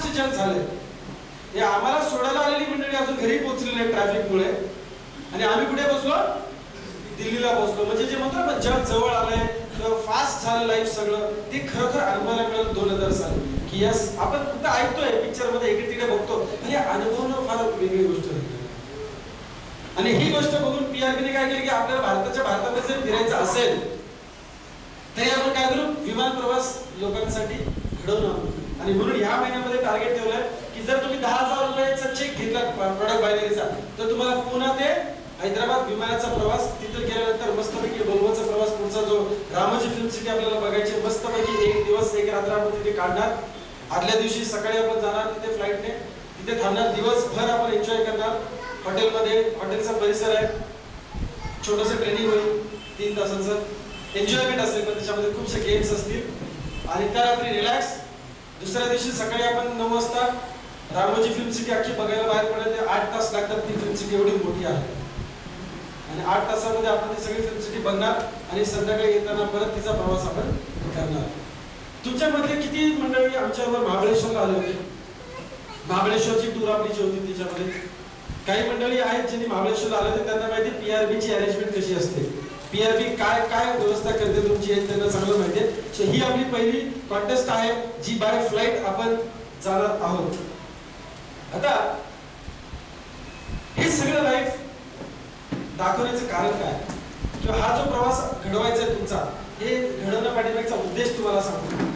Fast जग झाले. हे आम्हाला सोडायला आलेली मंडळी अजून घरी पोहोचलेली नाही ट्रॅफिकमुळे, आणि आम्ही कुठे बसलो? दिल्लीला बसलो. म्हणजे जे म्हणतो ना जग जवळ आलंय किंवा फास्ट झालं लाईफ सगळं, ते खरोखर अनुभवायला मिळालं 2000 साली. की यस, आपण फक्त ऐकतोय पिक्चर मध्ये, इकडे तिकडे बघतो, आणि अनुभवणं फार वेगळी गोष्ट आहे. आणि ही गोष्ट बघून पीआरबीने काय केली की आपल्याला भारतामध्ये जर फिरायचं असेल तरी आपण काय करू? विमान प्रवास लोकांसाठी घडवून आणू. आणि म्हणून ह्या महिन्यामध्ये टार्गेट ठेवलंय की जर तुम्ही 10,000 रुपयाचा चेक घेतला प्रोडक्ट बायनरीचा, तर तुम्हाला पुन्हा ते हैदराबाद विमानाचा प्रवास, तिथे गेल्यानंतर मस्तपैकी बोलवाचा प्रवास, पुढचा जो रामोजी फिल्म सिटी आपल्याला बघायची, मस्तपैकी 1 दिवस 1 रात्र आपण तिथे काढणार. आदल्या दिवशी सकाळी आपण जाणार तिथे फ्लाईटने, तिथे थांबणार, दिवसभर आपण एन्जॉय करणार. हॉटेलमध्ये, हॉटेलचा परिसर आहे, छोटंसं ट्रेनिंग होईल 3 तासाचं, एन्जॉयमेंट असेल, पण त्याच्यामध्ये खूपसे गेम्स असतील. आणि त्या रात्री रिलॅक्स. दुसऱ्या दिवशी सकाळी आपण 9 वाजता रामोजी फिल्म सिटी अख्खी बघायला बाहेर पडायला 8 तास लागतात. ती फिल्म सिटी एवढी मोठी आहे, आणि 8 तासामध्ये आपण ती सगळी फिल्म सिटी बघणार, आणि संध्याकाळी येताना परत तिचा प्रवास आपण करणार. तुमच्यामध्ये किती मंडळी आमच्यावर महाबळेश्वरला आले होते? महाबळेश्वरची टूर आपली जी होती त्याच्यामध्ये काही मंडळी आहेत ज्यांनी महाबळेश्वरला आले होते, त्यांना माहिती पीआरबीची अरेंजमेंट कशी असते, पीआरबी काय काय व्यवस्था करते तुमची, हे त्यांना चांगलं माहिती आहे. सो ही आपली पहिली कॉन्टेस्ट आहे जी बाय फ्लाईट आपण जाणार आहोत. आता हे सगळं लाईफ दाखवण्याचं कारण काय, किंवा हा जो प्रवास घडवायचा आहे तुमचा, हे घडवण्या पाठीमागचा उद्देश तुम्हाला सांगतो.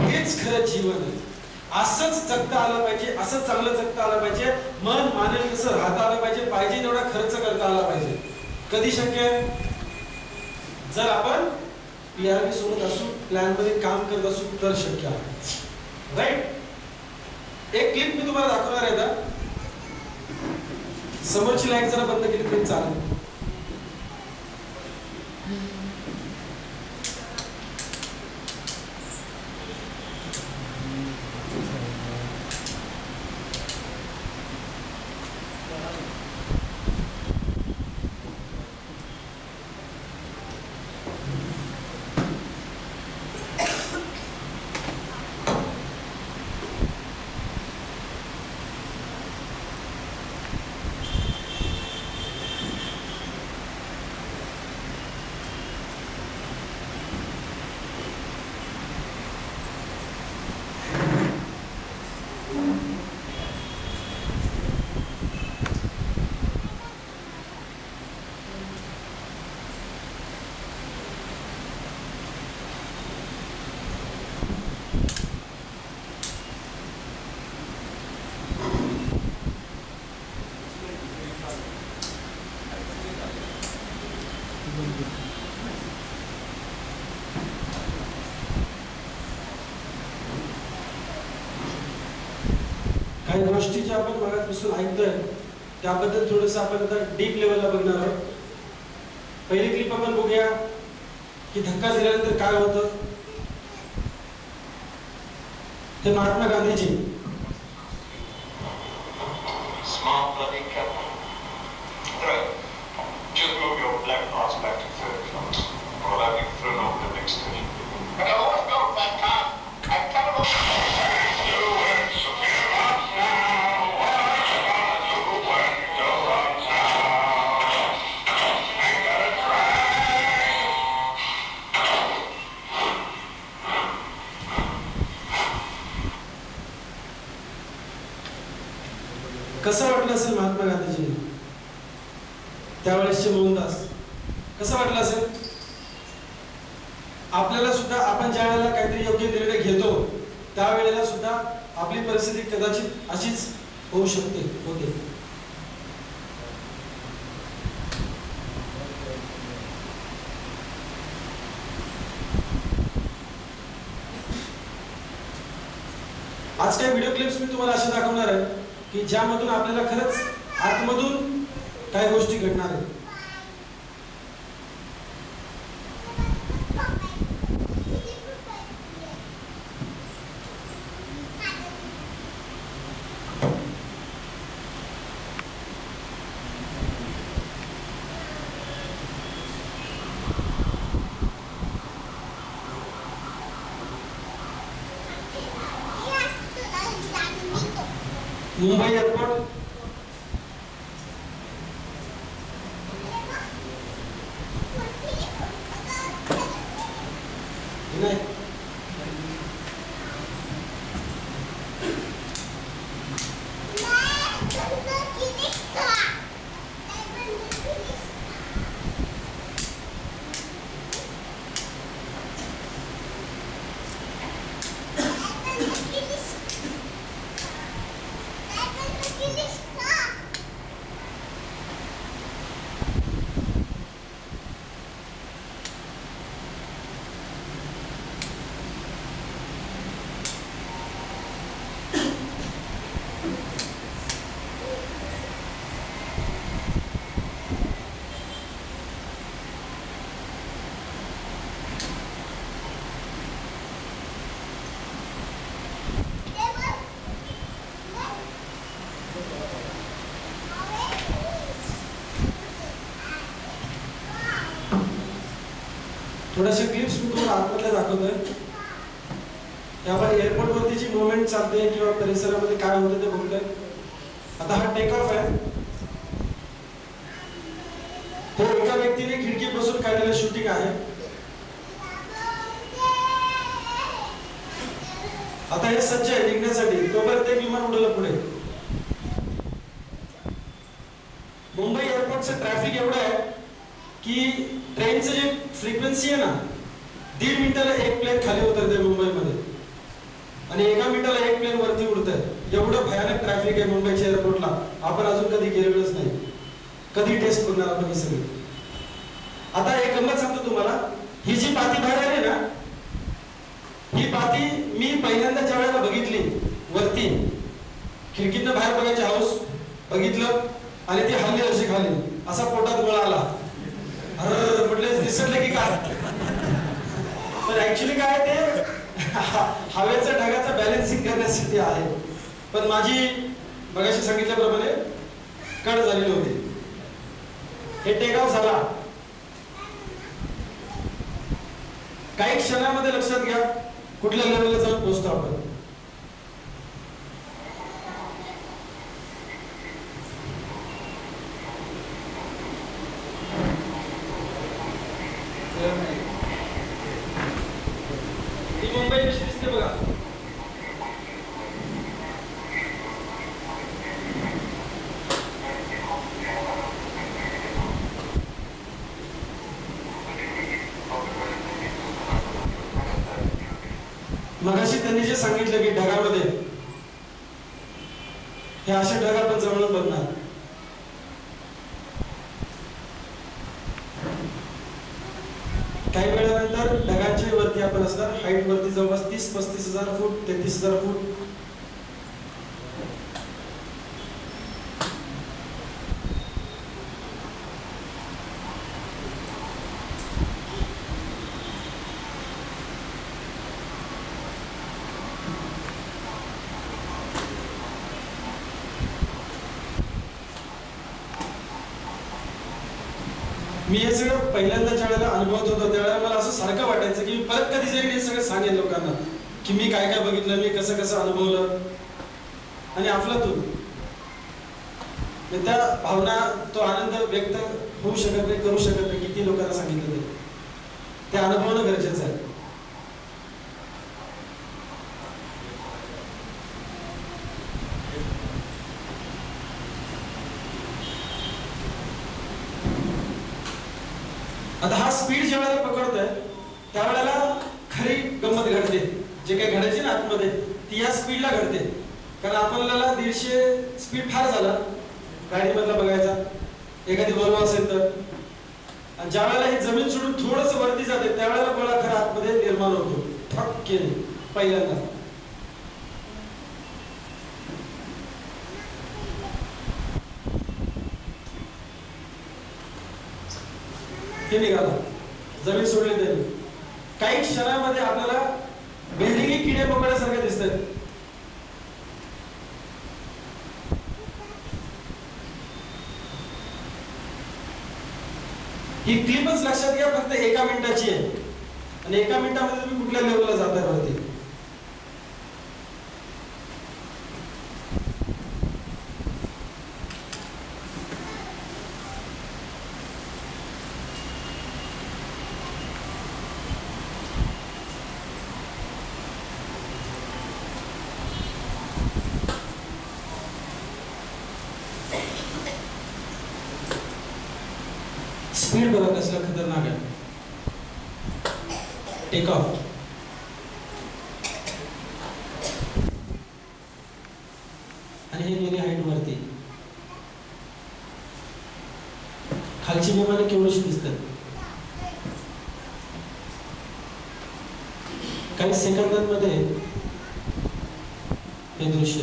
हेच खरं जीवन आहे. असंच जगता आलं पाहिजे, असंच चांगलं जगता आलं पाहिजे, मन मानेल कसं राहता आलं पाहिजे, पाहिजे तेवढा खर्च करता आला पाहिजे. कधी शक्य आहे? जर आपण पीआरबी सोबत असू, प्लॅन मध्ये काम करत असू, तर शक्य आहे. राईट? एक क्लिप मी तुम्हाला दाखवणार आहे. आता समोरची लाईट जरा बंद केली तरी चालेल. काही गोष्टी ज्या आपण मगापासून ऐकतोय त्याबद्दल थोडस आपण आता डीप लेवलला बघणार आहोत. पहिली क्लिप आपण बघूया की धक्का दिल्यानंतर काय होतं. ते महात्मा गांधीजी कसं वाटलं असेल महात्मा गांधीजी त्यावेळेसचे मोहनदास कसं वाटलं असेल. आपल्याला सुद्धा आपण ज्या वेळेला काहीतरी योग्य निर्णय घेतो त्यावेळेला सुद्धा आपली परिस्थिती कदाचित अशीच होऊ शकते होते. आज काही व्हिडिओ क्लिप्स मी तुम्हाला असे दाखवणार आहे की ज्यामधून आपल्याला खरंच आतमधून काही गोष्टी घडणार आहेत. मुंबई एअरपोर्ट, नाही थोड्याशा क्लिप्स मी तुम्हाला आतमधल्या दाखवतोय. त्यामध्ये एअरपोर्ट वरती मुवमेंट चालते किंवा परिसरामध्ये काय होतं ते बघतोय. आता हा टेक ऑफ आहे. हे एका व्यक्तीने खिडकीपासून काढलेलं शूटिंग आहे. आता हे सज्ज आहे निघण्यासाठी. तोपर्यंत ते विमान उडलं पुढे. मुंबई एअरपोर्टचं ट्रॅफिक एवढं आहे की ट्रेनचं जे फ्रिक्वेन्सी आहे ना, 1.5 मिनिटाला एक प्लेन खाली उतरते मुंबईमध्ये आणि 1 मिनिटाला एक प्लेन वरती उडतंय. एवढं भयानक ट्रॅफिक आहे मुंबईच्या एअरपोर्टला. आपण अजून कधी गेलेलोच नाही. कधी टेस्ट करणार आपण ही सगळी. आता एक गंमत सांगतो तुम्हाला. ही जी पाती बाहेर आली ना, ही पाती मी पहिल्यांदा ज्या वेळेला बघितली वरती, खिडकीतनं बाहेर बघायची हाऊस बघितलं आणि ती हल्ली अशी खाली, असा पोटात गोळा आला. अरे म्हटलं दिसलं की काय. पण ऍक्च्युली काय ते हवेचा ढगाचा बॅलन्सिंग करण्यासाठी आहे. पण माझी मगाशी सांगितल्याप्रमाणे कट झालेली होती. हे टेक ऑफ झाला. काही क्षणामध्ये लक्षात घ्या कुठल्या लेवलला जाऊन पोहोचतो आपण. ही मुंबई कशी दिसते बघा. मगाशी त्यांनी जे सांगितलं की ढगामध्ये, हे असे ढग आपण जवळून बघणार. काही वेळानंतर ढगांच्या वरती आपण असणार. हाईट वरती जवळपास 30-35 हजार फूट, 33 हजार फूट. मी हे सगळं पहिल्यांदा ज्या वेळेला अनुभवत होतो त्यावेळेला मला असं सारखं वाटायचं की मी परत कधी जाईल हे सगळं सांगेन लोकांना की मी काय काय बघितलं, मी कसं कसं अनुभवलं. आणि अफलातून त्या भावना, तो आनंद व्यक्त होऊ शकत नाही, करू शकत नाही. किती लोकांना सांगितलं ते अनुभवणं गरजेचं आहे. आता हा स्पीड ज्या वेळेला पकडतोय त्यावेळेला खरी गंमत घडते. जे काही घडायचे ना आतमध्ये ती या स्पीडला घडते. कारण आपल्याला 150 स्पीड फार झाला गाडीमधला बघायचा, एखादी वॉल्वो असेल तर. आणि ज्या वेळेला ही जमीन सोडून थोडस वरती जाते त्यावेळेला गोळा खरा आतमध्ये निर्माण होतो ठक्केने पहिल्यांदा. ते निघाला, जमीन सोडली त्यांनी. काही क्षणामध्ये आपल्याला बिल्डिंग किडे पकडल्यासारखे दिसतात. ही क्लिपच लक्षात घ्या, फक्त 1 मिनिटाची आहे आणि 1 मिनिटामध्ये तुम्ही कुठल्या लेवलला जाताय वरती. स्पीड बघा कसला खतरनाक आहे. Take off. आणि हे गेली हाईट वरती. खालची विमाने केवढीशी दिसतात. काही सेकंदांमध्ये हे दृश्य.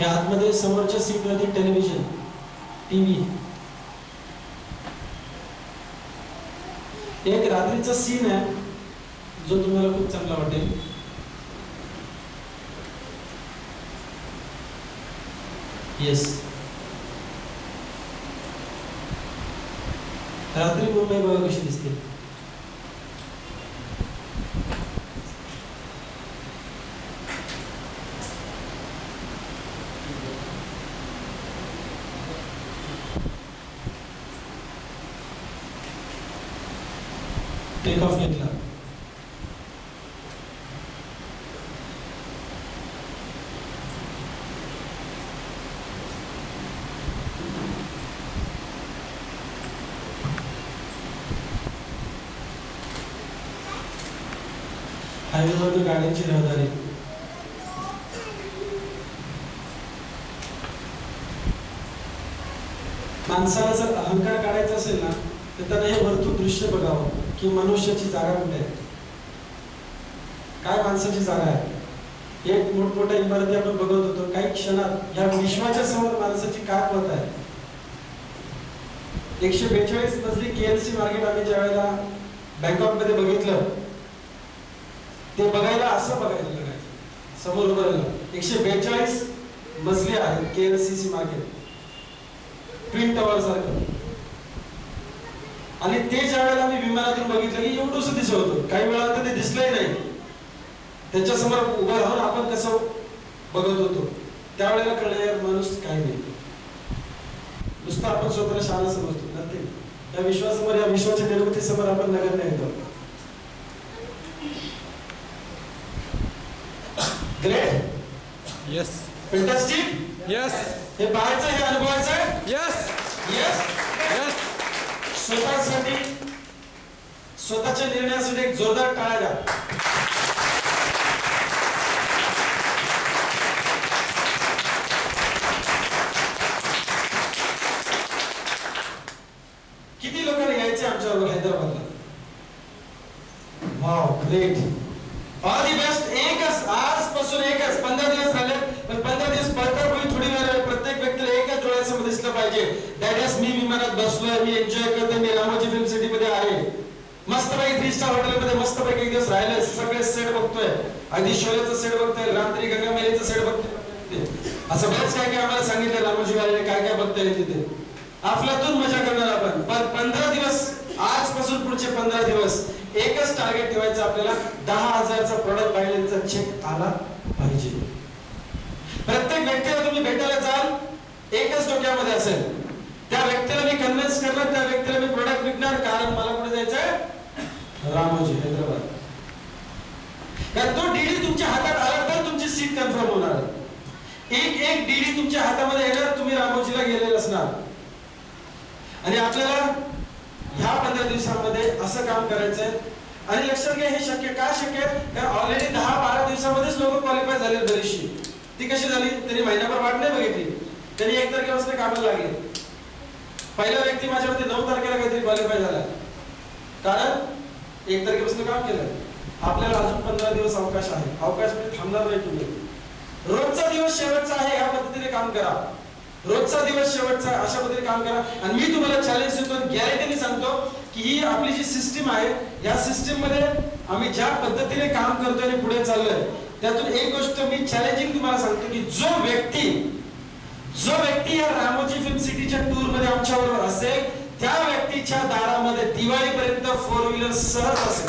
या आतमध्ये समोरच्या सीटवरती टेलिव्हिजन, टीव्ही. एक रात्रीचा सीन आहे जो तुम्हाला खूप चांगला वाटेल. येस, रात्री मुंबई बघा कशी दिसते. टेक ऑफ घेतला. हायवेवरती गाड्यांची रहदारी. माणसाला जर अहंकार काढायचा असेल ना तर त्याने हे वरतून दृश्य बघावं की मनुष्याची जागा कुठे आहे, काय माणसाची जागा आहे. एक मोठमोठ्या इमारती आपण बघत होतो, काही क्षणात या विश्वाच्या समोर माणसाची काय पत आहे. 142 मजली KLC मार्केट आम्ही ज्या वेळेला बँकॉक मध्ये बघितलं ते बघायला असं बघायला लागायचं. समोर उभं राहिलं 142 मजली आहे KLCC मार्केट, ट्विन टॉवर सारखं. आणि ते ज्या वेळेला मी विमानातून बघितलं की एवढंसं दिसत होतं, काही वेळा ते दिसलंही नाही. त्याच्या समोर उभं राहून आपण कसं बघत होतो त्यावेळेला कळलं यार माणूस काय नाही. नुसतं आपण स्वतःला शहाणा समजतो नंतर या विश्वासमोर, या विश्वाच्या निर्मिती समोर आपण नगण्य येतो. ग्रेट. यस. फॅन्टास्टिक. यस. हे पाहायचं, हे अनुभवायचं. यस. यस. यस. स्वतःसाठी, स्वतःच्या निर्णयासाठी एक जोरदार टाळ्या द्या. किती लोकांना यायचे आमच्याबरोबर हैदराबादला. Wow, great. All the best. एकच आजपासून एकच 15 दिवस झाले, पण 15 दिवस पळता होईल थोडी वेळ. प्रत्येक व्यक्तीला एकच डोळ्यासमोर दिसलं पाहिजे. दॅट इज मी विमानात बसलोय, मी एन्जॉय करतोय, मी रामोजी फिल्म सिटी मध्ये आहे. मस्तपैकी 3 स्टार हॉटेल मध्ये मस्तपैकी एक दिवस राहिलोय, सगळे सेट बघतोय. अगदी शोलेचा सेट बघतोय, रात्री गंगामेलीचा सेट बघतोय. असं बरंच काय काय आम्हाला सांगितलं रामोजी वाले काय काय बघता येईल तिथे. अफलातून मजा करणार आपण. पण 15 दिवस, आजपासून पुढचे 15 दिवस एकच टार्गेट ठेवायचं आपल्याला. 10,000चा प्रोडक्ट बायलेंचा चेक आला पाहिजे. प्रत्येक व्यक्तीला तुम्ही भेटायला जाल, एकच डोक्यामध्ये असेल, त्या व्यक्तीला मी कन्व्हिन्स करणार, त्या व्यक्तीला मी प्रोडक्ट विकणार. कारण मला कुठे जायचंय? रामोजी, हैदराबाद. कारण तो डीडी तुमच्या हातात आला तर तुमची सीट कन्फर्म होणार. एक एक डीडी तुमच्या हातामध्ये येणार, तुम्ही रामोजीला गेलेले असणार. आणि आपल्याला ह्या 15 दिवसांमध्ये असं काम करायचंय. आणि लक्षात घ्या, हे शक्य का शक्य आहे? कारण ऑलरेडी 10-12 दिवसामध्येच लोक क्वालिफाय झाले बरीचशी. ती कशी झाली? त्यांनी महिनाभर वाट नाही बघितली, त्यांनी 1 तारखेपासून कामाला लागले. पहिला व्यक्ती माझ्यावरती 9 तारखेला काहीतरी क्वालिफाय झाला, कारण 1 तारखेपासून काम केलं. आपल्याला अजून 15 दिवस अवकाश आहे. अवकाश म्हणजे थांबणार नाही तुम्ही. रोजचा दिवस शेवटचा आहे, या पद्धतीने काम करा. रोजचा दिवस शेवटचा अशा पद्धतीने काम करा. आणि मी तुम्हाला चॅलेंज देतो, गॅरंटीने सांगतो की ही आपली जी सिस्टीम आहे, या सिस्टीम मध्ये आम्ही ज्या पद्धतीने काम करतोय आणि पुढे चाललोय, त्यातून एक गोष्ट मी चॅलेंजिंग तुम्हाला सांगतो की जो व्यक्ती या रामोजी फिल्म सिटीच्या टूर मध्ये आमच्याबरोबर असेल, त्या व्यक्तीच्या दारामध्ये दिवाळीपर्यंत 4 व्हीलर सहज असेल.